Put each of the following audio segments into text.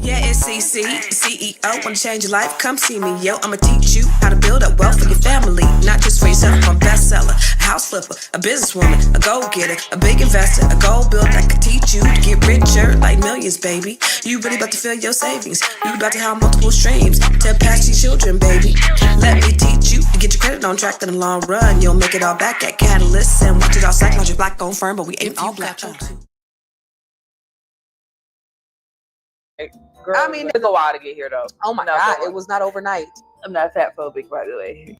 Yeah, it's CC, CEO. Wanna change your life? Come see me, yo. I'ma teach you how to build up wealth for your family, not just for yourself. I'm a bestseller, a house flipper, a businesswoman, a go-getter, a big investor, a gold builder that can teach you to get richer like millions, baby. You really about to fill your savings. You about to have multiple streams to pass your children, baby. Let me teach you to get your credit on track in the long run. You'll make it all back at Catalyst and watch it all psychology black on firm, but we ain't all black. Girl, I mean, it took a while to get here, though. Oh my God, it was not overnight. I'm not fat phobic, by the way.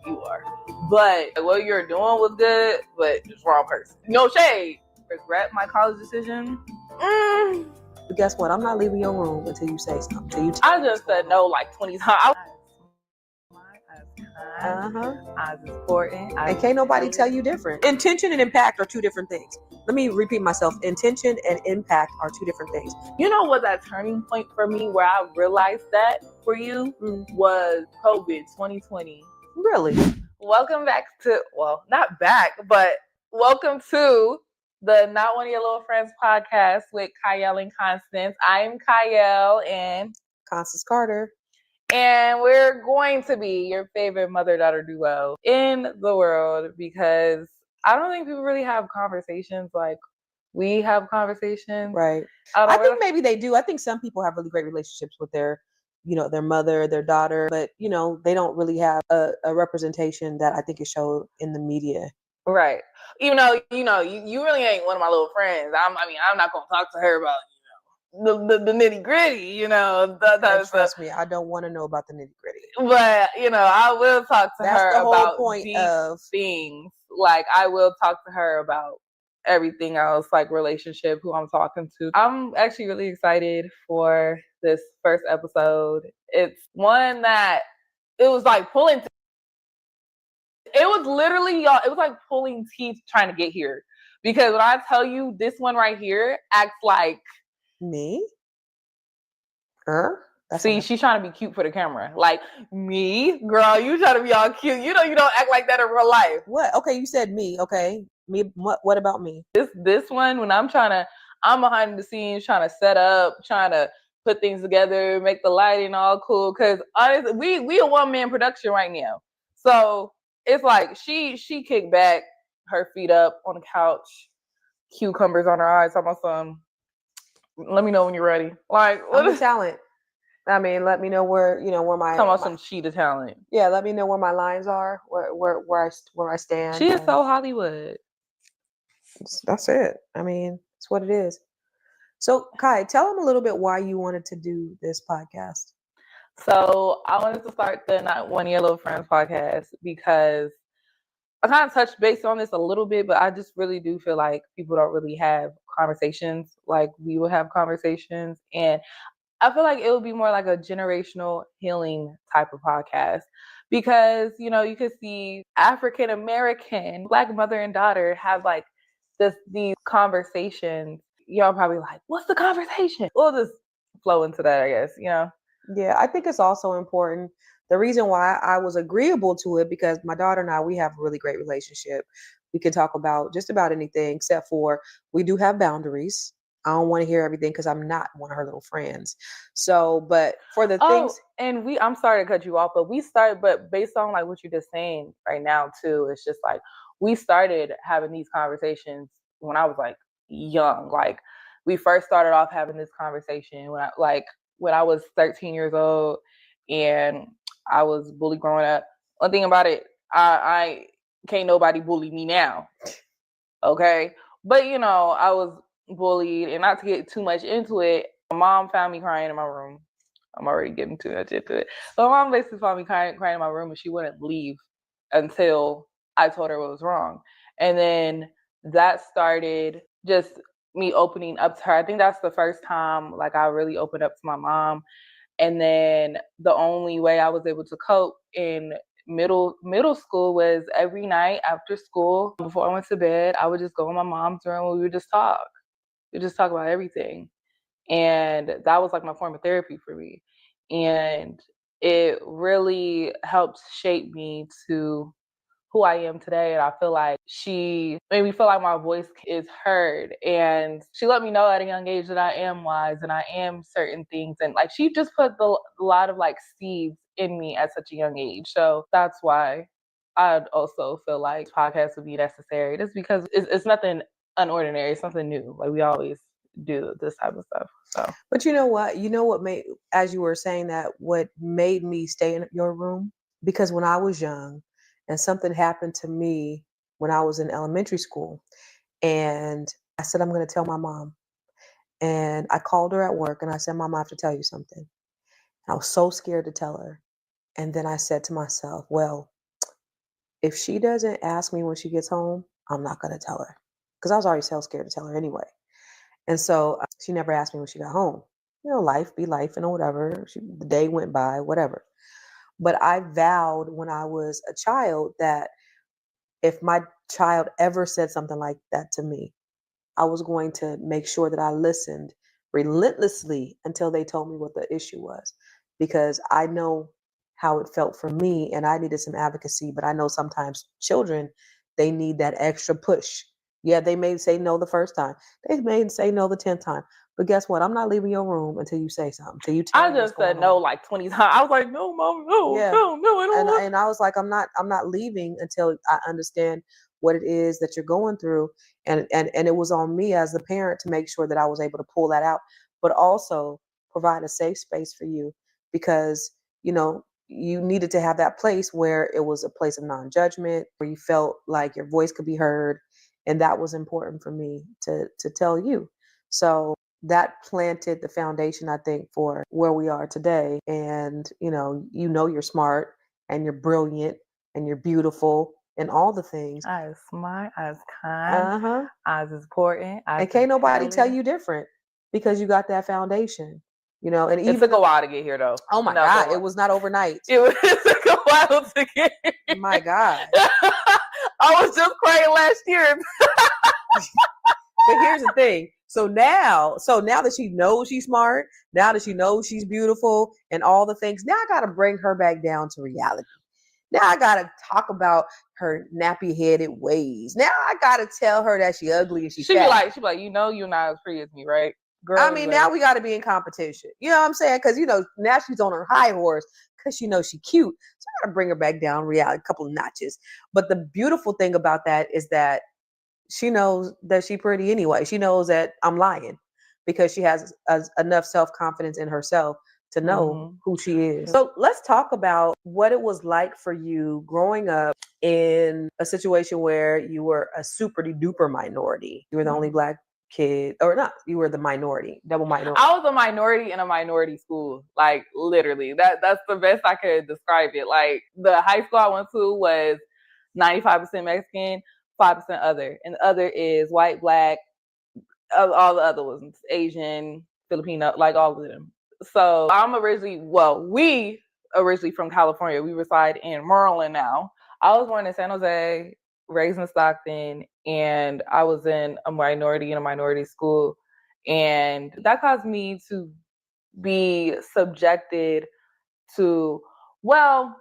You are. But what you're doing was good, but just wrong person. No shade. Regret my college decision? But guess what? I'm not leaving your room until you say something. I just said no like 20 times. As important. And can't nobody tell you different. Intention and impact are two different things. Let me repeat myself. Intention and impact are two different things. You know what that turning point for me where I realized that for you was COVID 2020. Really? Welcome back to, well, not back, but welcome to the Not One of Your Little Friends podcast with Kyle and Constance. I am Kyle and Constance Carter. And we're going to be your favorite mother-daughter duo in the world because I don't think people really have conversations like we have conversations. Right. I think maybe they do. I think some people have really great relationships with their mother, their daughter, but, they don't really have a representation that I think is shown in the media. Right. Even though, you really ain't one of my little friends. I'm not going to talk to her about the nitty gritty, Trust me, I don't want to know about the nitty gritty. But I will talk to her about point of things. Like I will talk to her about everything else, like relationship, who I'm talking to. I'm actually really excited for this first episode. It's one that it was like pulling. It was literally, y'all. It was like pulling teeth trying to get here because when I tell you this one right here acts like. Me? See, she's trying to be cute for the camera. Like, me? Girl, you trying to be all cute. You don't act like that in real life. What? Okay, you said me. Okay. Me, what about me? This one, when I'm behind the scenes trying to set up, trying to put things together, make the lighting all cool. Because honestly, we a one-man production right now. So it's like she kicked back, her feet up on the couch, cucumbers on her eyes, talking about some. Let me know when you're ready. Like, what is talent? I mean, let me know where my talking about some cheetah talent. Yeah, let me know where my lines are, where I stand. She is so Hollywood. That's it. I mean, it's what it is. So, Kai, tell them a little bit why you wanted to do this podcast. So, I wanted to start the Not One of Your Little Friends podcast because I kind of touched base on this a little bit, but I just really do feel like people don't really have conversations like we will have conversations. And I feel like it would be more like a generational healing type of podcast because, you could see African American, Black mother and daughter have like these conversations. Y'all probably like, what's the conversation? We'll just flow into that, I guess, Yeah, I think it's also important. The reason why I was agreeable to it, because my daughter and I, we have a really great relationship. We can talk about just about anything, except for we do have boundaries. I don't want to hear everything because I'm not one of her little friends. So, but for the things. And I'm sorry to cut you off, but based on like what you're just saying right now too, it's just like, we started having these conversations when I was like young. Like we first started off having this conversation when I was 13 years old and I was bullied growing up. One thing about it, I can't nobody bully me now. Okay. But I was bullied, and not to get too much into it, my mom found me crying in my room. I'm already getting too much into it. So my mom basically found me crying in my room, and she wouldn't leave until I told her what was wrong. And then that started just me opening up to her. I think that's the first time like I really opened up to my mom. And then the only way I was able to cope in middle school was every night after school, before I went to bed, I would just go in my mom's room and we would just talk. We just talk about everything. And that was like my form of therapy for me. And it really helped shape me to who I am today. And I feel like she made me feel like my voice is heard. And she let me know at a young age that I am wise and I am certain things. And like she just put a lot of like seeds in me at such a young age. So that's why I also feel like podcasts would be necessary, just because it's nothing unordinary, it's something new. Like we always do this type of stuff. So, But you know what? You know what made, as you were saying that, what made me stay in your room? Because when I was young and something happened to me when I was in elementary school, and I said, I'm going to tell my mom. And I called her at work and I said, Mom, I have to tell you something. I was so scared to tell her. And then I said to myself, well, if she doesn't ask me when she gets home, I'm not going to tell her. Because I was already so scared to tell her anyway. And so she never asked me when she got home. You know, life be life and whatever. The day went by, whatever. But I vowed when I was a child that if my child ever said something like that to me, I was going to make sure that I listened relentlessly until they told me what the issue was. Because I know how it felt for me and I needed some advocacy, but I know sometimes children, they need that extra push. Yeah, they may say no the first time. They may say no the 10th time. But guess what? I'm not leaving your room until you say something, until you tell I me what's just said going no on. like 20 times. I was like, no, Mom, no, Yeah. no, I don't want. And I was like, I'm not leaving until I understand what it is that you're going through. And it was on me as the parent to make sure that I was able to pull that out, but also provide a safe space for you, because, you know, you needed to have that place where it was a place of non-judgment, where you felt like your voice could be heard. And that was important for me to tell you. So that planted the foundation, I think, for where we are today. And, you know, you're smart and you're brilliant and you're beautiful and all the things. I was smart, I was kind, Uh-huh. I was important. And can't nobody tell you different, because you got that foundation, you know. And It even took a while to get here, though. oh my Not God, gonna it lie. was not overnight. It took a while to get here. My God. I was just crying last year. But here's the thing. So now that she knows she's smart, now that she knows she's beautiful and all the things, now I got to bring her back down to reality. Now I got to talk about her nappy-headed ways. Now I got to tell her that she ugly and she fat. She be like, you know, you're not as pretty as me, right? Girl, I mean, now we got to be in competition. You know what I'm saying? Because, you know, now she's on her high horse because she knows she's cute. So I got to bring her back down reality, a couple of notches. But the beautiful thing about that is that she knows that she's pretty anyway. She knows that I'm lying, because she has enough self-confidence in herself to know who she is. So let's talk about what it was like for you growing up in a situation where you were a super duper minority. You were the only Black kid, or not, you were the minority, double minority. I was a minority in a minority school. Like literally. That's the best I could describe it. Like the high school I went to was 95% Mexican, 5% other. And the other is white, Black, all the other ones, Asian, Filipino, like all of them. So we originally from California. We reside in Maryland now. I was born in San Jose, raised in Stockton, and I was in a minority school. And that caused me to be subjected to, well,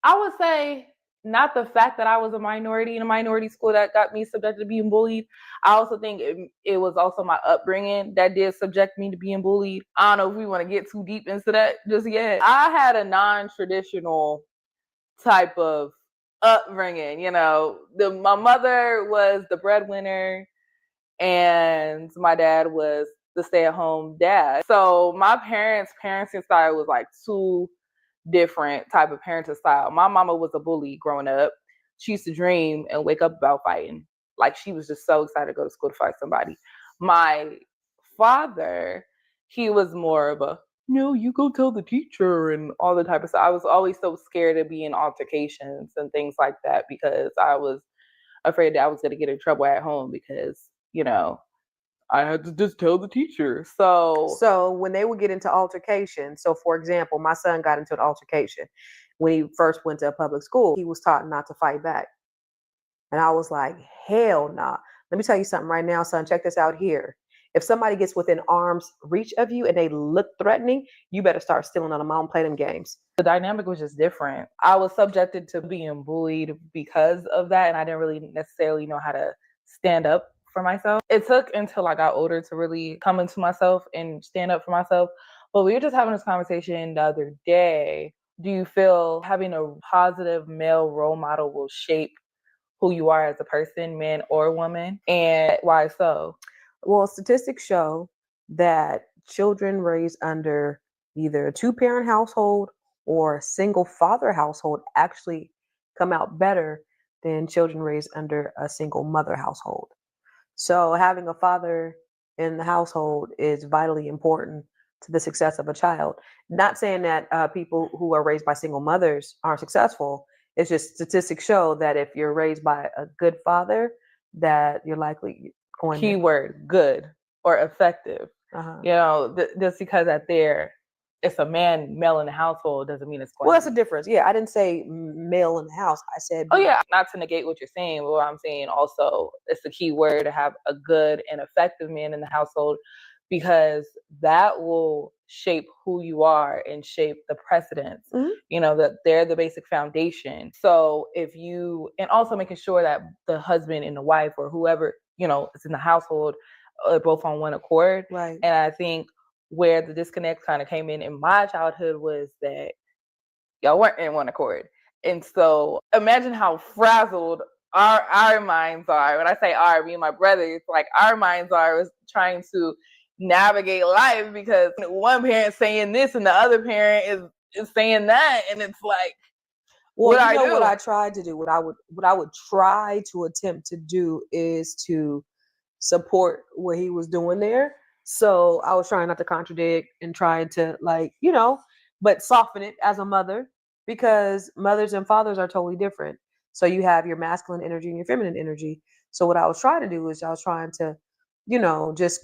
I would say not the fact that I was a minority in a minority school that got me subjected to being bullied. I also think it was also my upbringing that did subject me to being bullied. I don't know if we want to get too deep into that just yet. I had a non-traditional type of upbringing, you know. My mother was the breadwinner and my dad was the stay-at-home dad. So my parents' parenting style was like two different type of parenting style. My mama was a bully growing up. She used to dream and wake up about fighting. Like she was just so excited to go to school to fight somebody. My father, he was more of a, no, you go tell the teacher and all the type of stuff. I was always so scared of being altercations and things like that because I was afraid that I was going to get in trouble at home because, you know, I had to just tell the teacher. So when they would get into altercation, so for example, my son got into an altercation when he first went to a public school. He was taught not to fight back. And I was like, hell nah. Let me tell you something right now, son. Check this out here. If somebody gets within arm's reach of you and they look threatening, you better start stealing on them. I don't play them games. The dynamic was just different. I was subjected to being bullied because of that, and I didn't really necessarily know how to stand up for myself. It took until I got older to really come into myself and stand up for myself. But we were just having this conversation the other day. Do you feel having a positive male role model will shape who you are as a person, man or woman? And why so? Well, statistics show that children raised under either a two-parent household or a single father household actually come out better than children raised under a single mother household. So having a father in the household is vitally important to the success of a child. Not saying that people who are raised by single mothers aren't successful. It's just statistics show that if you're raised by a good father, that you're likely going to. Keyword good or effective. Uh-huh. You know, just because that it's a male in the household doesn't mean it's going. Well, that's a difference. Yeah, I didn't say male in the house. I said. Oh yeah, not to negate what you're saying, but what I'm saying also, it's the key word to have a good and effective man in the household, because that will shape who you are and shape the precedents. Mhm. You know, that they're the basic foundation. So if you, and also making sure that the husband and the wife or whoever, you know, is in the household are both on one accord. Right. And I think where the disconnect kind of came in my childhood was that y'all weren't in one accord. And so imagine how frazzled our minds are. When I say our, me and my brother, it's like our minds are trying to navigate life because one parent saying this and the other parent is saying that, and it's like, well, what you know I do? what I tried to do, what I would try to attempt to do is to support what he was doing there. So I was trying not to contradict and trying to, like, you know, but soften it as a mother, because mothers and fathers are totally different. So you have your masculine energy and your feminine energy. So what I was trying to do is I was trying to, you know, just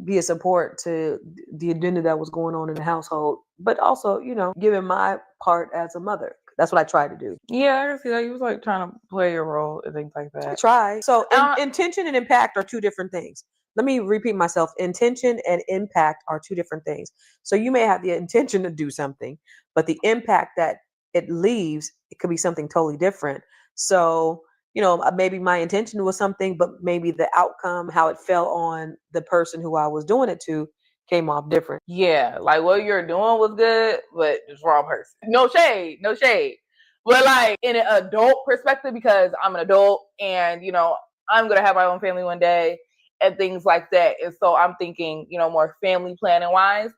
be a support to the agenda that was going on in the household, but also, you know, giving my part as a mother. That's what I tried to do. Yeah, I can see that. You was like trying to play your role and things like that. Try. So intention and impact are two different things. Let me repeat myself. Intention and impact are two different things. So you may have the intention to do something, but the impact that it leaves, it could be something totally different. So, you know, maybe my intention was something, but maybe the outcome, how it fell on the person who I was doing it to, came off different. Yeah, like what you're doing was good, but it's wrong person. No shade, no shade. But like in an adult perspective, because I'm an adult and, you know, I'm going to have my own family one day and things like that. And so I'm thinking, you know, more family planning wise.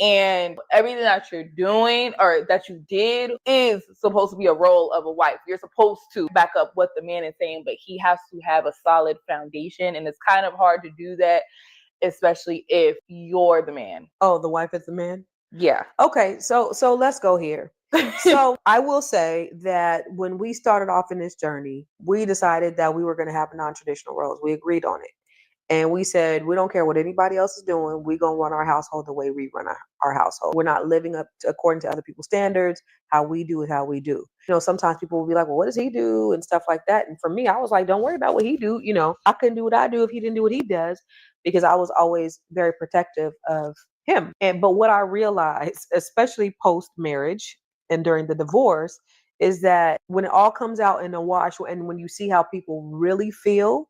And everything that you're doing or that you did is supposed to be a role of a wife. You're supposed to back up what the man is saying, but he has to have a solid foundation. And it's kind of hard to do that, especially if you're the man. Oh, the wife is the man? Yeah. Okay, so let's go here. So I will say that when we started off in this journey, we decided that we were going to have non-traditional roles. We agreed on it. And we said, we don't care what anybody else is doing. We're going to run our household the way we run our household. We're not living up to, according to other people's standards. How we do is how we do. You know, sometimes people will be like, well, what does he do? And stuff like that. And for me, I was like, don't worry about what he do. You know, I couldn't do what I do if he didn't do what he does, because I was always very protective of him. But what I realized, especially post-marriage and during the divorce, is that when it all comes out in the wash and when you see how people really feel,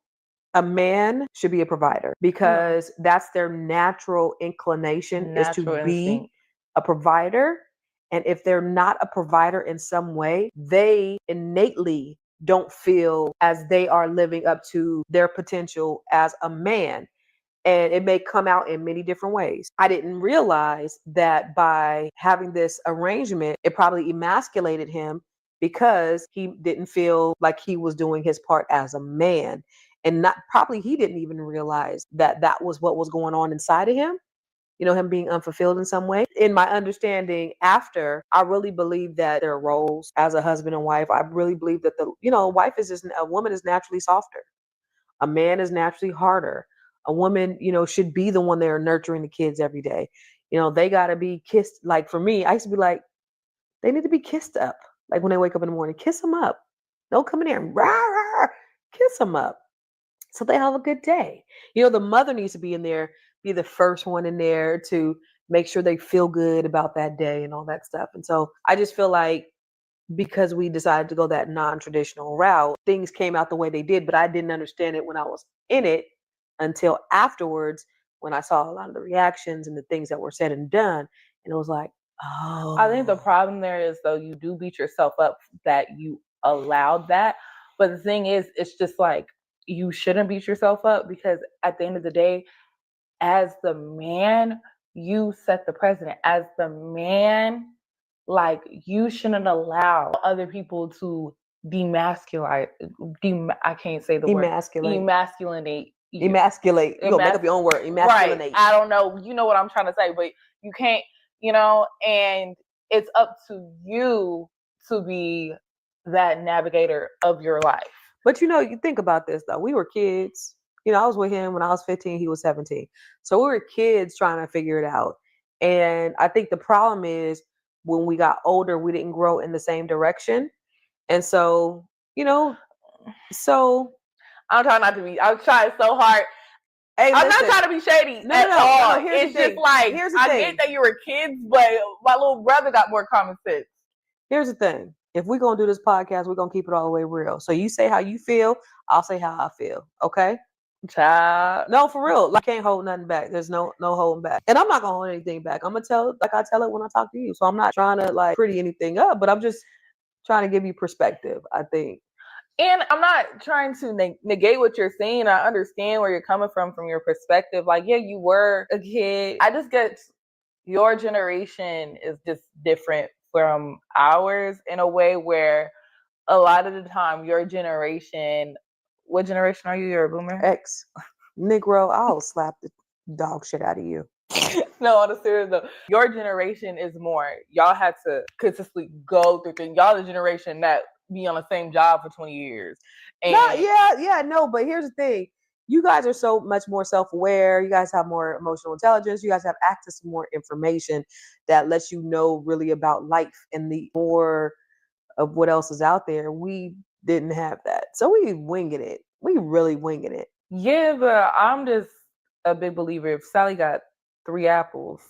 a man should be a provider, because that's their natural inclination, is to be a provider. And if they're not a provider in some way, they innately don't feel as they are living up to their potential as a man. And it may come out in many different ways. I didn't realize that by having this arrangement, it probably emasculated him, because he didn't feel like he was doing his part as a man. And he didn't even realize that that was what was going on inside of him, you know, him being unfulfilled in some way. In my understanding after, I really believe that there are roles as a husband and wife. I really believe that a woman is naturally softer. A man is naturally harder. A woman, you know, should be the one there nurturing the kids every day. You know, they got to be kissed. Like for me, I used to be like, they need to be kissed up. Like when they wake up in the morning, kiss them up. Don't come in there and rah, rah, kiss them up, so they have a good day. You know, the mother needs to be in there be the first one in there to make sure they feel good about that day and all that stuff. And so I just feel like because we decided to go that non-traditional route, things came out the way they did, but I didn't understand it when I was in it until afterwards when I saw a lot of the reactions and the things that were said and done. And it was like, oh. I think the problem there is, though, you do beat yourself up that you allowed that. But the thing is, it's just like, you shouldn't beat yourself up, because at the end of the day, as the man, you set the precedent. As the man, like, you shouldn't allow other people to demasculate. I can't say the word. Emasculate. Emasculate. You're gonna make up your own word. Emasculate. Right. I don't know. You know what I'm trying to say, but you can't, and it's up to you to be that navigator of your life. But you think about this though. We were kids. I was with him when I was 15, he was 17. So we were kids trying to figure it out. And I think the problem is when we got older, we didn't grow in the same direction. And so, I'm trying so hard. Hey, I'm not trying to be shady at all. It's just like, I get that you were kids, but my little brother got more common sense. Here's the thing. If we're going to do this podcast, we're going to keep it all the way real. So you say how you feel, I'll say how I feel. Okay? Child. No, for real. I can't hold nothing back. There's no holding back. And I'm not going to hold anything back. I'm going to tell it like I tell it when I talk to you. So I'm not trying to pretty anything up, but I'm just trying to give you perspective, I think. And I'm not trying to negate what you're saying. I understand where you're coming from your perspective. Like, yeah, you were a kid. I just get your generation is just different from ours in a way where a lot of the time your generation, what generation are you? You're a boomer? X. Negro, I'll slap the dog shit out of you. No, on a serious note, your generation is more, y'all had to consistently go through things. Y'all the generation that be on the same job for 20 years. And no, but here's the thing. You guys are so much more self-aware. You guys have more emotional intelligence. You guys have access to more information that lets you know really about life and the more of what else is out there. We didn't have that. So we winging it. We really winging it. Yeah, but I'm just a big believer. If Sally got 3 apples,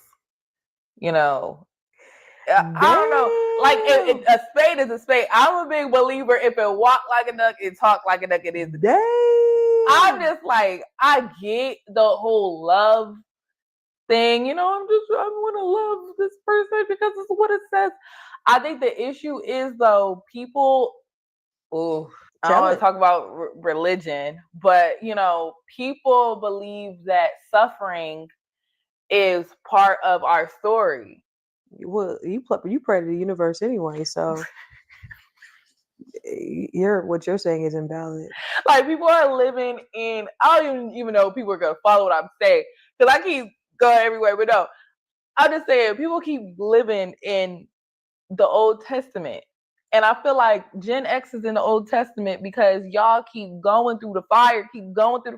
I don't know. Like, a spade is a spade. I'm a big believer. If it walk like a duck, it talk like a duck, it is. I'm just like, I get the whole love thing. I want to love this person because it's what it says. I think the issue is, though, people, I don't want to talk about religion, but, people believe that suffering is part of our story. Well, you pray to the universe anyway, so what you're saying is invalid. Like, people are living in, I don't even know if people are gonna follow what I'm saying, because I keep going everywhere, but no, I'm just saying people keep living in the Old Testament, and I feel like Gen X is in the Old Testament because y'all keep going through the fire,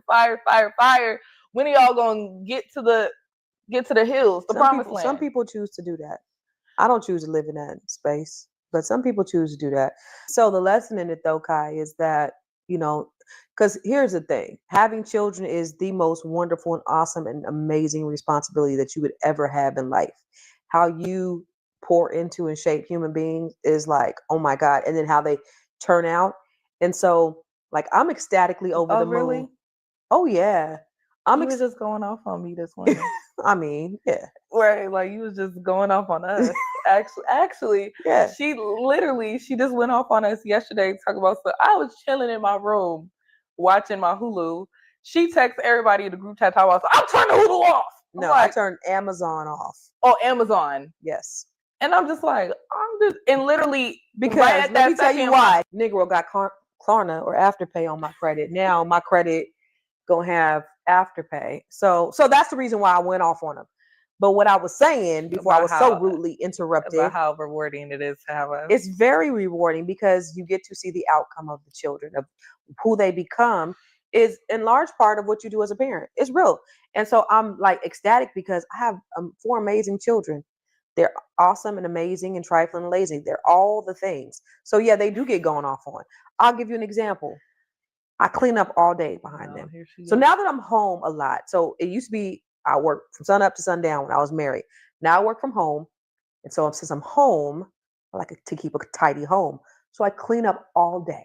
fire. When are y'all gonna get to the hills, the promised land? Some people choose to do that. I don't choose to live in that space, but some people choose to do that. So the lesson in it, though, Kai, is that, because here's the thing. Having children is the most wonderful and awesome and amazing responsibility that you would ever have in life. How you pour into and shape human beings is like, oh my God. And then how they turn out. And so, like, I'm ecstatically over the moon. Really? Oh, yeah. You was just going off on me this morning. I mean, yeah. Right, like, you was just going off on us. Actually, yeah. She just went off on us yesterday talking about stuff. I was chilling in my room watching my Hulu. She texts everybody in the group chat talking about, I'm turning Hulu off. No, I turned Amazon off. Oh, Amazon. Yes. And I'm just like, and literally, because right let me tell you why. Negro got Klarna or Afterpay on my credit. Now my credit gonna have Afterpay. So that's the reason why I went off on them. But what I was saying before I was so rudely interrupted. About how rewarding it is to have It's very rewarding because you get to see the outcome of the children, of who they become is in large part of what you do as a parent. It's real. And so I'm like ecstatic because I have 4 amazing children. They're awesome and amazing and trifling and lazy. They're all the things. So yeah, they do get going off on. I'll give you an example. I clean up all day behind them. So now that I'm home a lot, so it used to be I worked from sun up to sundown when I was married. Now I work from home. And so since I'm home, I like to keep a tidy home. So I clean up all day,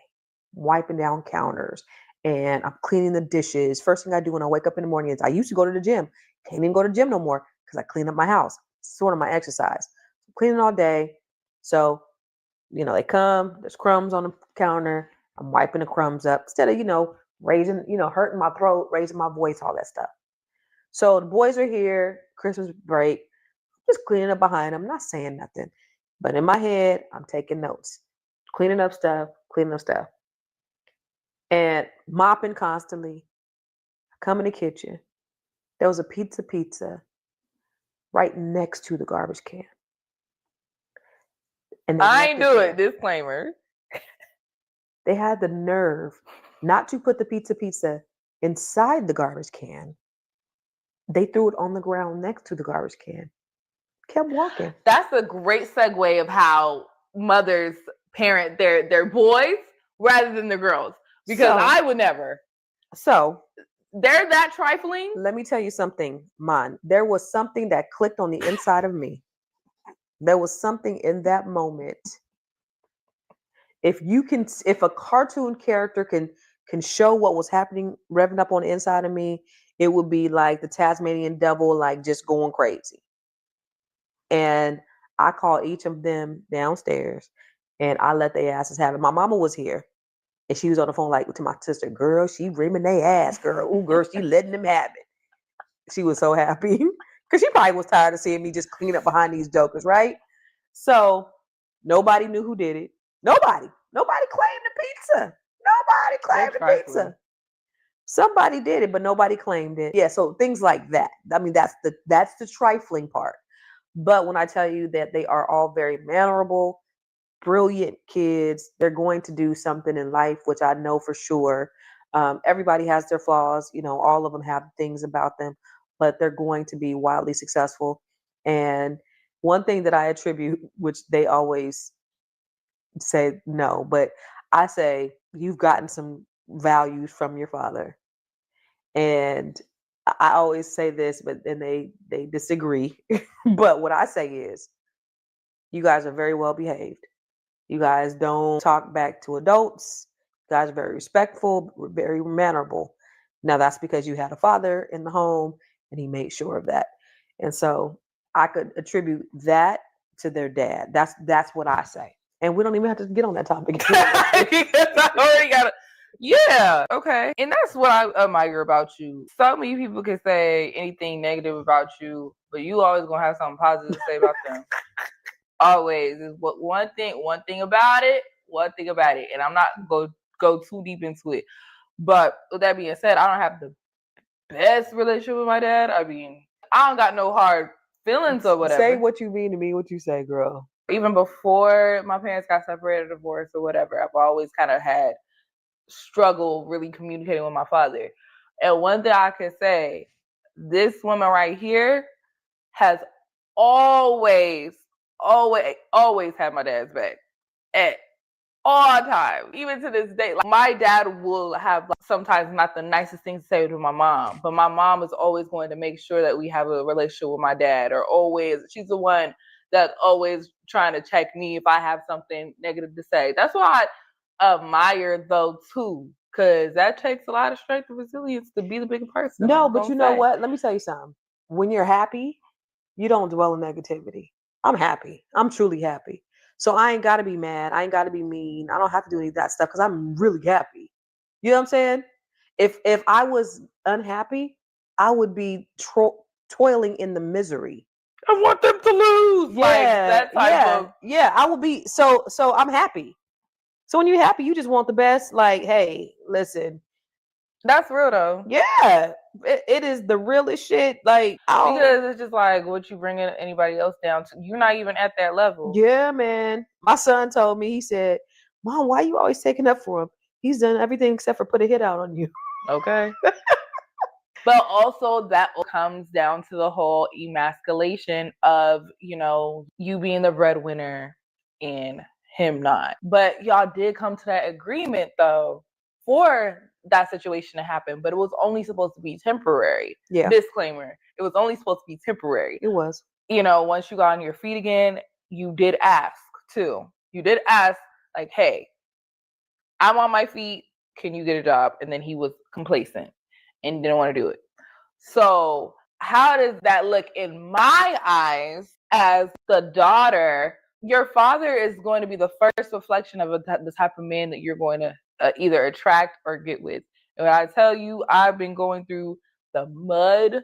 wiping down counters, and I'm cleaning the dishes. First thing I do when I wake up in the morning is I used to go to the gym. Can't even go to the gym no more because I clean up my house. It's sort of my exercise. I'm cleaning all day. So, they come, there's crumbs on the counter. I'm wiping the crumbs up instead of, raising, hurting my throat, raising my voice, all that stuff. So the boys are here, Christmas break, just cleaning up behind them, not saying nothing. But in my head, I'm taking notes, cleaning up stuff. And mopping constantly. I come in the kitchen. There was a pizza right next to the garbage can. And I ain't do it. Disclaimer. They had the nerve not to put the pizza inside the garbage can. They threw it on the ground next to the garbage can. Kept walking. That's a great segue of how mothers parent their boys rather than the girls. Because I would never. So they're that trifling. Let me tell you something, Man. There was something that clicked on the inside of me. There was something in that moment. If a cartoon character can show what was happening, revving up on the inside of me, it would be like the Tasmanian devil, like just going crazy. And I called each of them downstairs and I let their asses have it. My mama was here and she was on the phone like to my sister, girl, she rimming their ass, girl. Ooh, girl, she letting them have it. She was so happy because she probably was tired of seeing me just clean up behind these jokers, right? So nobody knew who did it. Nobody claimed the pizza. Nobody claimed the pizza. Somebody did it, but nobody claimed it. Yeah, so things like that. I mean, that's the trifling part. But when I tell you that they are all very mannerable, brilliant kids, they're going to do something in life, which I know for sure. Everybody has their flaws. All of them have things about them, but they're going to be wildly successful. And one thing that I attribute, which they always say no, but I say you've gotten some values from your father. And I always say this, but then they disagree. But what I say is you guys are very well behaved. You guys don't talk back to adults. You guys are very respectful, very mannerable. Now that's because you had a father in the home and he made sure of that. And so I could attribute that to their dad. That's what I say. And we don't even have to get on that topic. Because I already got it. Yeah. Okay. And that's what I admire about you. So many people can say anything negative about you, but you always gonna have something positive to say about them. Always. Is what one thing about it, and I'm not go too deep into it. But with that being said, I don't have the best relationship with my dad. I mean, I don't got no hard feelings or whatever. Say what you mean to me, what you say, girl. Even before my parents got separated, divorced, or whatever, I've always kind of had struggle really communicating with my father. And one thing I can say, this woman right here has always had my dad's back at all times, even to this day. Like, my dad will have sometimes not the nicest things to say to my mom, but my mom is always going to make sure that we have a relationship with my dad, or she's the one that's always trying to check me if I have something negative to say. That's why I admire though too, because that takes a lot of strength and resilience to be the bigger person. No, but you know what? Let me tell you something. When you're happy, you don't dwell in negativity. I'm happy. I'm truly happy. So I ain't got to be mad. I ain't got to be mean. I don't have to do any of that stuff because I'm really happy. You know what I'm saying? If I was unhappy, I would be toiling in the misery. I want them to lose. Yeah, like that type of. Yeah, I would be. So I'm happy. So when you're happy, you just want the best. Like, hey, listen. That's real though. Yeah, it is the realest shit. Like, because it's just like what you bringing anybody else down to. You're not even at that level. Yeah, man. My son told me, he said, "Mom, why are you always taking up for him? He's done everything except for put a hit out on you." Okay. But also that comes down to the whole emasculation of, you being the breadwinner and him not. But y'all did come to that agreement though for that situation to happen, but it was only supposed to be temporary. Yeah. Disclaimer. It was only supposed to be temporary. It was. You know, once you got on your feet again, you did ask too. You did ask, like, hey, I'm on my feet. Can you get a job? And then he was complacent and didn't want to do it. So how does that look in my eyes as the daughter? Your father is going to be the first reflection of the type of man that you're going to either attract or get with. And when I tell you, I've been going through the mud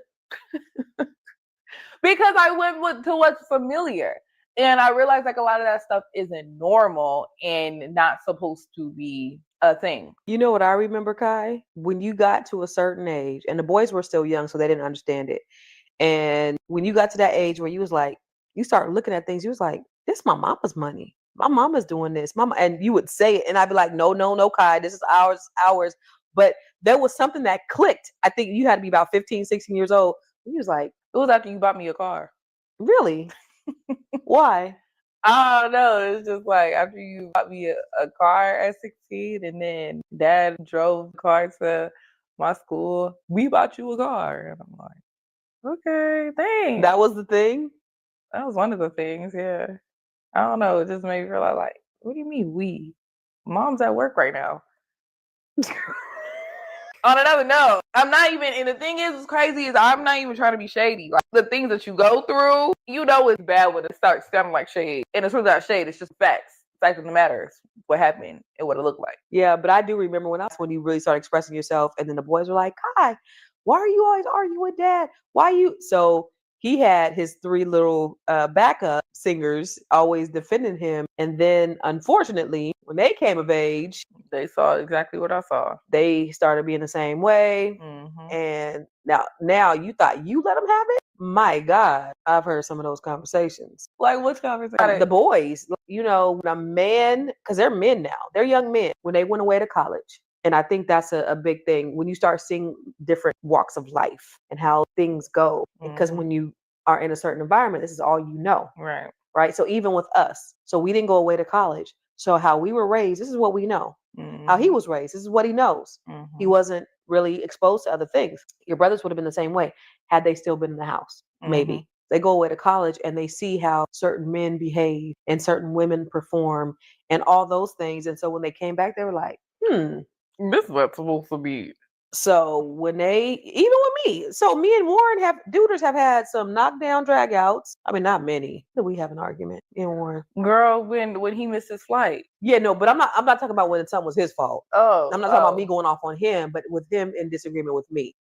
because I went to what's familiar. And I realized like a lot of that stuff isn't normal and not supposed to be a thing. You know what I remember, Kai? When you got to a certain age, and the boys were still young, so they didn't understand it. And when you got to that age where you was like, you start looking at things, you was like, this is my mama's money. My mama's doing this. Mama, and you would say it, and I'd be like, no, Kai, this is ours. But there was something that clicked. I think you had to be about 15, 16 years old. You was like, it was after you bought me a car. Really? Why? I don't know. It's just like after you bought me a car at 16 and then dad drove the car to my school, we bought you a car. And I'm like, okay, thanks. That was the thing? That was one of the things, yeah. I don't know. It just made me feel like, what do you mean we? Mom's at work right now. On another note, I'm not even, and the thing is, what's crazy is I'm not even trying to be shady. Like the things that you go through, you know it's bad when it starts sounding like shade. And it's really not shade, it's just facts. Fact of the matter is what happened and what it looked like. Yeah, but I do remember when you really started expressing yourself, and then the boys were like, Kai, why are you always arguing with dad? Why you? So he had his 3 little backup singers always defending him. And then, unfortunately, when they came of age, they saw exactly what I saw. They started being the same way. Mm-hmm. And now you thought you let them have it? My God, I've heard some of those conversations. Like which conversation? The boys, you know, when a man, because they're men now, they're young men, when they went away to college. And I think that's a big thing when you start seeing different walks of life and how things go. Because when you are in a certain environment, this is all you know. Right. Right. So even with us, so we didn't go away to college. So how we were raised, this is what we know. Mm-hmm. How he was raised, this is what he knows. Mm-hmm. He wasn't really exposed to other things. Your brothers would have been the same way had they still been in the house. Mm-hmm. Maybe. They go away to college and they see how certain men behave and certain women perform and all those things. And so when they came back, they were like, this is what's supposed to be. So when even with me, so me and Warren Duders have had some knockdown dragouts. I mean, not many. We have an argument, me and Warren. Girl, when he missed his flight. Yeah, no, but I'm not talking about when something was his fault. Oh. I'm not talking about me going off on him, but with him in disagreement with me.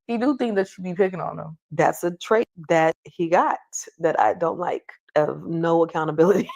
He do think that you be picking on him. That's a trait that he got that I don't like, of no accountability.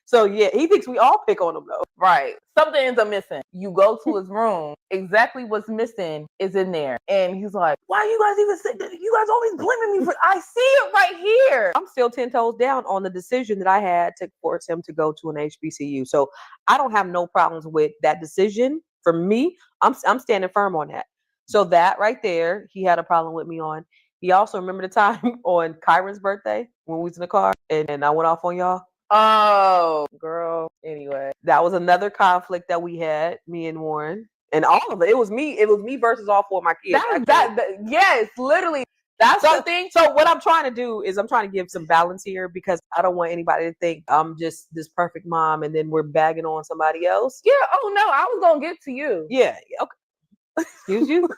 So yeah, he thinks we all pick on him though. Right. Something ends up missing. You go to his room, exactly what's missing is in there. And he's like, why you guys even say that? You guys always blaming me for, I see it right here. I'm still 10 toes down on the decision that I had to force him to go to an HBCU. So I don't have no problems with that decision. For me, I'm standing firm on that. So that right there, he had a problem with me on. He also remember the time on Kyron's birthday when we was in the car and I went off on y'all. Oh, girl. Anyway, that was another conflict that we had, me and Warren, and all of it. It was me versus all 4 of my kids. Yes, literally. That's the thing. So what I'm trying to do is I'm trying to give some balance here because I don't want anybody to think I'm just this perfect mom and then we're bagging on somebody else. Yeah. Oh no, I was gonna get to you. Yeah. Okay. Excuse you.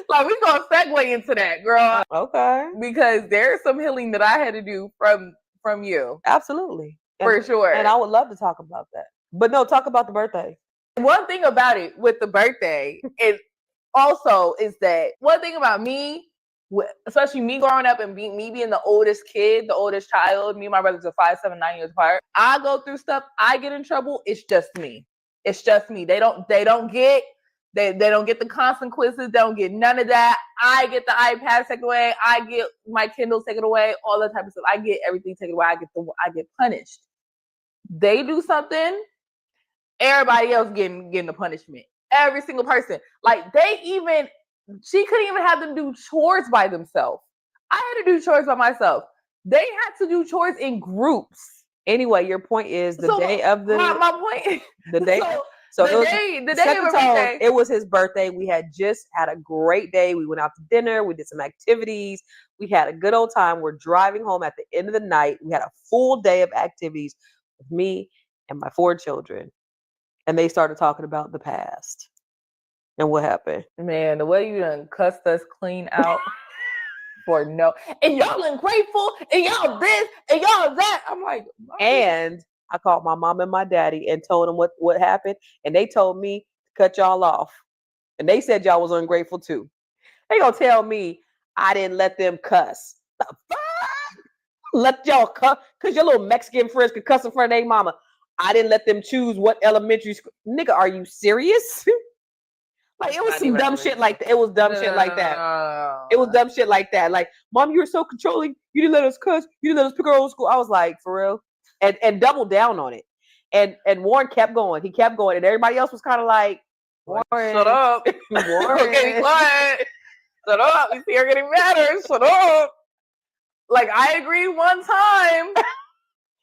Like we're gonna segue into that, girl. Okay. Because there's some healing that I had to do from you. Absolutely. For sure. And I would love to talk about that. But no, talk about the birthday. One thing about it with the birthday is also is that one thing about me, especially me growing up and being the oldest kid, the oldest child, me and my brothers are 5, 7, 9 years apart. I go through stuff, I get in trouble, it's just me. It's just me. They don't get the consequences. They don't get none of that. I get the iPad taken away. I get my Kindle taken away. All that type of stuff. I get everything taken away. I get punished. They do something. Everybody else getting the punishment. Every single person. Like she couldn't even have them do chores by themselves. I had to do chores by myself. They had to do chores in groups. Anyway, your point is the day of the. My point. The day. So the day set of the her tone. birthday. It was his birthday. We had just had a great day. We went out to dinner. We did some activities. We had a good old time. We're driving home at the end of the night. We had a full day of activities with me and my 4 children. And they started talking about the past. And what happened? Man, the way you done cussed us clean out for no, and y'all ungrateful, and y'all this, and y'all that. I'm like, and I called my mom and my daddy and told them what happened. And they told me to cut y'all off. And they said y'all was ungrateful too. They gonna tell me I didn't let them cuss. The fuck? Let y'all cuss because your little Mexican friends could cuss in front of their mama. I didn't let them choose what elementary school. Nigga, are you serious? Like it was some dumb shit like that. It was dumb shit like that. It was dumb shit like that. Like, mom, you were so controlling. You didn't let us cuss. You didn't let us pick our own school. I was like, for real, and doubled down on it. And Warren kept going. He kept going, and everybody else was kind of like, Warren, shut up. Warren, Okay, be quiet. Shut up. You see her getting madder. Shut up. Like I agreed one time.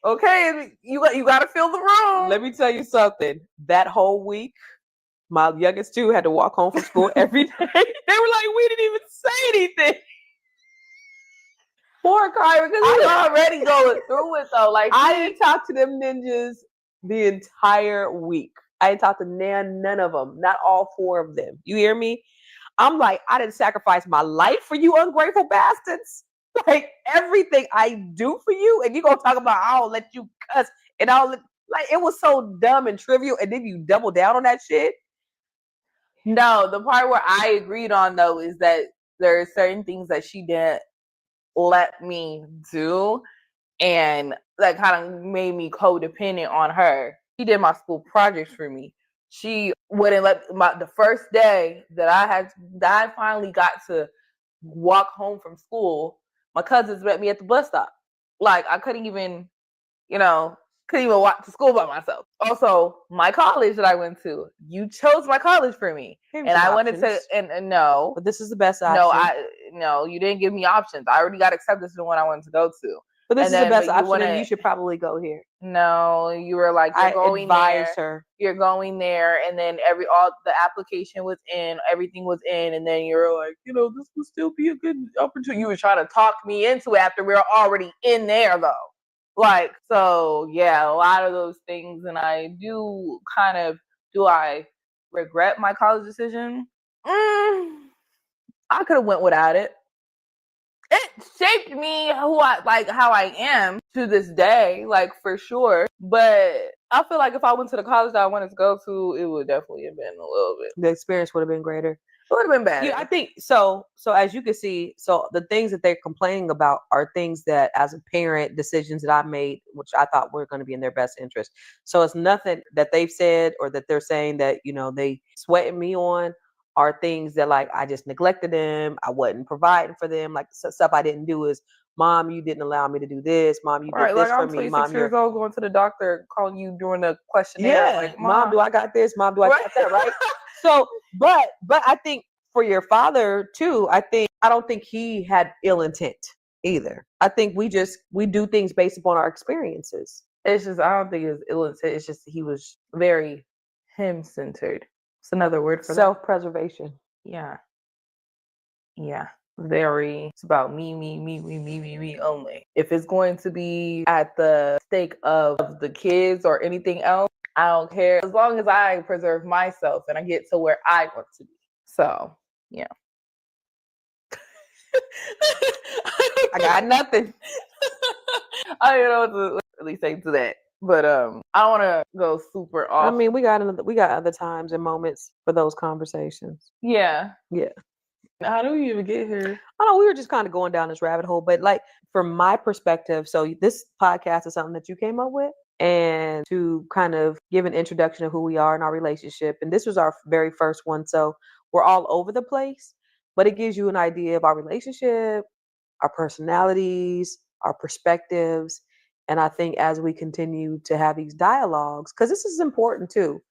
Okay, you got to fill the room. Let me tell you something. That whole week, my youngest 2 had to walk home from school every day. They were like, we didn't even say anything. Poor Kyra, because he's already going through it though. Like I didn't talk to them ninjas the entire week. I didn't talk to none of them. Not all 4 of them. You hear me? I'm like, I didn't sacrifice my life for you ungrateful bastards. Like everything I do for you, and you gonna talk about I'll let you cuss and like it was so dumb and trivial, and then you double down on that shit. No, the part where I agreed on though is that there are certain things that she didn't let me do, and that kind of made me codependent on her. She did my school projects for me. She wouldn't let the first day that I finally got to walk home from school. My cousins met me at the bus stop. Like I couldn't even walk to school by myself. Also, my college that I went to, you chose my college for me, and I wanted to. And no, but this is the best option. No, you didn't give me options. I already got accepted to the one I wanted to go to. But this is the best option, and you should probably go here. No, you were like, you're going there. Her. You're going there, and then all the application was in, everything was in, and then you're like, this would still be a good opportunity. You were trying to talk me into it after we were already in there, though. Like, so yeah, a lot of those things, and I do kind of. Do I regret my college decision? I could have went without it. It shaped me how I am to this day, like for sure. But I feel like if I went to the college that I wanted to go to, it would definitely have been a little bit. The experience would have been greater. It would have been better. I think so. So as you can see, so the things that they're complaining about are things that, as a parent, decisions that I made, which I thought were going to be in their best interest. So it's nothing that they've said or that they're saying that they sweating me on. Are things that like I just neglected them. I wasn't providing for them. Like stuff I didn't do is, Mom, you didn't allow me to do this. Mom, you did this for me. Mom, years old, going to the doctor, calling you during the questionnaire. Yeah, like, Mom, do I got this? Mom, do I got that? Right. So, but I think for your father too, I don't think he had ill intent either. I think we do things based upon our experiences. It's just, I don't think it was ill intent. It's just he was very him-centered. It's another word for self-preservation. Yeah. Very. It's about me only. If it's going to be at the stake of the kids or anything else, I don't care. As long as I preserve myself and I get to where I want to be. So, yeah. I got nothing. I don't know what to really say to that. But I don't want to go super off. I mean, we got other times and moments for those conversations. Yeah. Yeah. How do we even get here? I don't know. We were just kind of going down this rabbit hole, but like from my perspective, so this podcast is something that you came up with, and to kind of give an introduction of who we are in our relationship. And this was our very first one, so we're all over the place, but it gives you an idea of our relationship, our personalities, our perspectives. And I think as we continue to have these dialogues, because this is important too,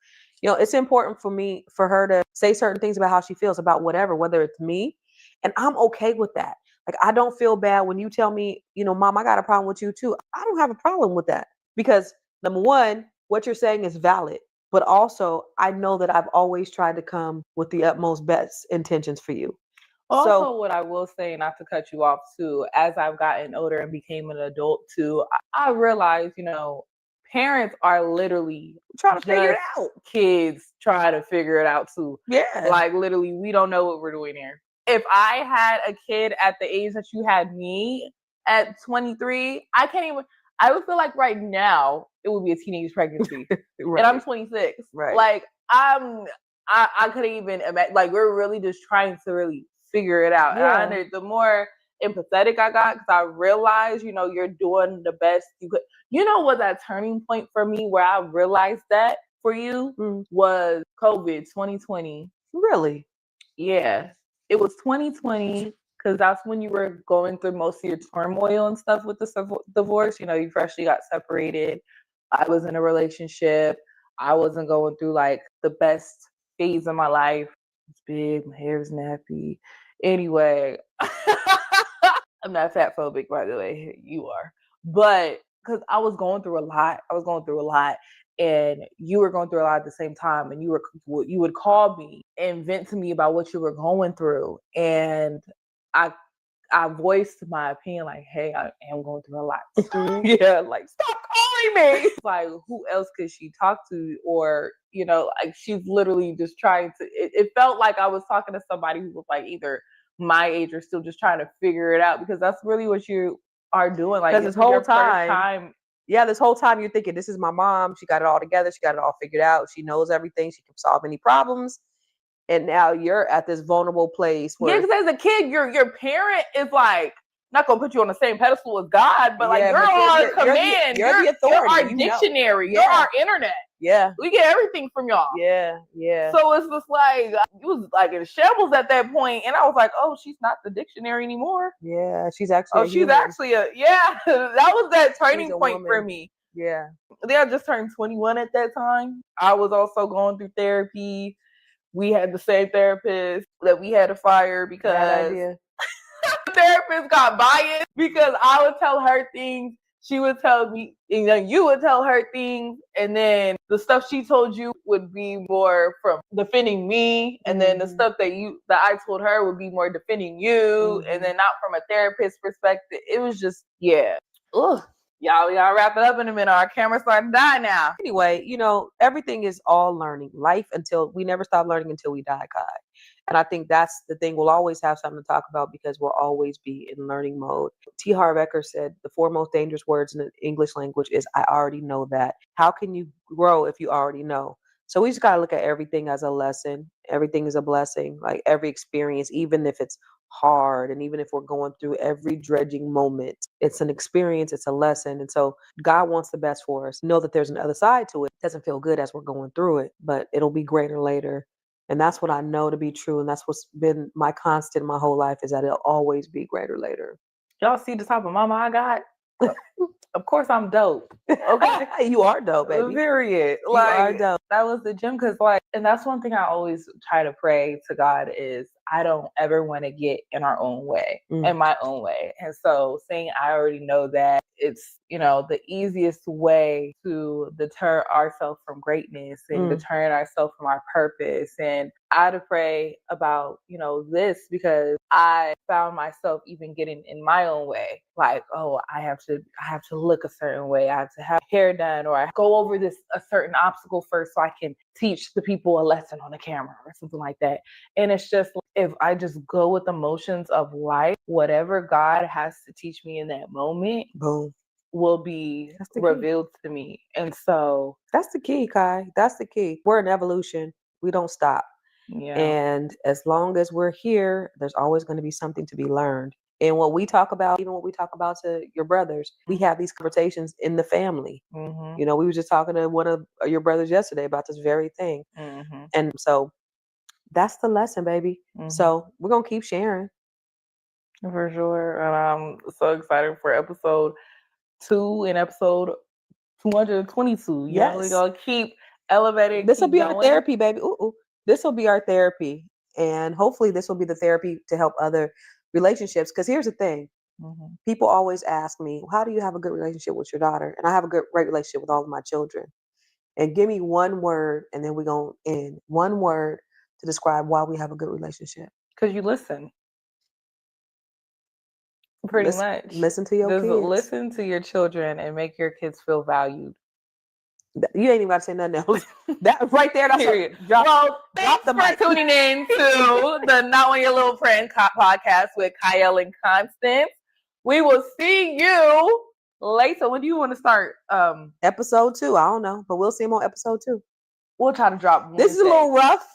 it's important for her to say certain things about how she feels about whatever, whether it's me, and I'm okay with that. Like, I don't feel bad when you tell me, Mom, I got a problem with you too. I don't have a problem with that because number one, what you're saying is valid, but also I know that I've always tried to come with the utmost best intentions for you. Also, So what I will say, not to cut you off too, as I've gotten older and became an adult too, I realized, parents are literally trying to figure it just out. kids trying to figure it out too. Yeah. Like literally, we don't know what we're doing here. If I had a kid at the age that you had me at 23, I can't even. I would feel like right now it would be a teenage pregnancy, and I'm 26. Right. Like I couldn't even imagine. Like we're really just trying to really figure it out. Yeah. And the more empathetic I got, because I realized, you're doing the best you could. You know what that turning point for me where I realized that for you was COVID 2020. Really? Yeah, it was 2020 because that's when you were going through most of your turmoil and stuff with the divorce. You freshly got separated. I was in a relationship. I wasn't going through like the best phase of my life. It's big. My hair is nappy. Anyway, I'm not fat phobic, by the way. You are. But because I was going through a lot. And you were going through a lot at the same time. And you would call me and vent to me about what you were going through. And I voiced my opinion like, hey, I am going through a lot. Yeah, like, stop calling me. Like, who else could she talk to? Or, like she's literally just trying to, it felt like I was talking to somebody who was like either my age or still just trying to figure it out, because that's really what you are doing. Like this whole time. Yeah, this whole time you're thinking, this is my mom. She got it all together. She got it all figured out. She knows everything. She can solve any problems. And now you're at this vulnerable place where, because as a kid, your parent is like not gonna put you on the same pedestal as God, but like you're our command. You're the authority. You're our dictionary. You're our internet. Yeah, we get everything from y'all. Yeah. So it's just like it was like in shambles at that point, and I was like, oh, she's not the dictionary anymore. Yeah, she's actually. Oh, she's actually that was that turning point for me. Yeah. I just turned 21 at that time. I was also going through therapy. We had the same therapist that we had to fire because the therapist got biased, because I would tell her things, she would tell me, and then you would tell her things, and then the stuff she told you would be more from defending me, and then the stuff that I told her would be more defending you, and then not from a therapist perspective. It was just, ugh. Y'all wrap it up in a minute. Our camera's starting to die now. Anyway, everything is all learning. Life until we never stop learning until we die, Kai. And I think that's the thing. We'll always have something to talk about because we'll always be in learning mode. T. Harv Eker said the four most dangerous words in the English language is, I already know that. How can you grow if you already know? So we just got to look at everything as a lesson. Everything is a blessing. Like every experience, even if it's hard and even if we're going through every dredging moment, it's an experience, it's a lesson. And so God wants the best for us. Know that there's another side to it. It doesn't feel good as we're going through it, but it'll be greater later. And that's what I know to be true. And that's what's been my constant my whole life, is that it'll always be greater later. Y'all see the type of mama I got? Of course I'm dope. Okay. You are dope, baby. Period. You are dope. That was the gym, because and that's one thing I always try to pray to God is, I don't ever want to get in our own way, in my own way. And so saying, I already know that, it's, the easiest way to deter ourselves from greatness and deter ourselves from our purpose. And I had to pray about, this, because I found myself even getting in my own way. Like, oh, I have to look a certain way. I have to have hair done, or I go over a certain obstacle first so I can teach the people a lesson on the camera or something like that. And it's just, if I just go with the motions of life, whatever God has to teach me in that moment, boom, will be revealed to me. And so that's the key, Kai. That's the key. We're in evolution. We don't stop. Yeah. And as long as we're here, there's always going to be something to be learned. And what we talk about, even what we talk about to your brothers, we have these conversations in the family. We were just talking to one of your brothers yesterday about this very thing. And so that's the lesson, baby. So we're going to keep sharing. For sure. And I'm so excited for episode 2 and episode 222. Yes. We're going to keep elevating. This will be our therapy, baby. This will be our therapy. And hopefully this will be the therapy to help other relationships. Because here's the thing. People always ask me, how do you have a good relationship with your daughter? And I have a great relationship with all of my children. And give me one word, and then we're going to end. One word to describe why we have a good relationship. Because you listen. Pretty Listen, much. listen to your Just kids. listen to your children and make your kids feel valued. You ain't even got to say nothing else. That right there, that's Period. drop, Well, drop thanks the for mic. tuning in to the Not When Your Little Friend podcast with Kyle and Constance. We will see you later. When do you want to start? Episode 2. I don't know, but we'll see them on episode 2. We'll try to drop Wednesday. This is a little rough.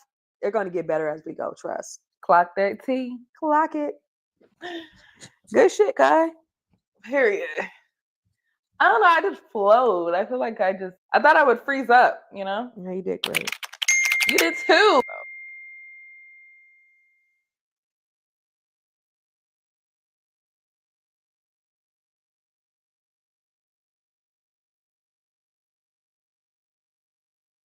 They're going to get better as we go. Trust. Clock that T. Clock it. Good shit, Kai. Period. I don't know. I just flowed. I feel like I thought I would freeze up, you know? Yeah, you did great. You did too.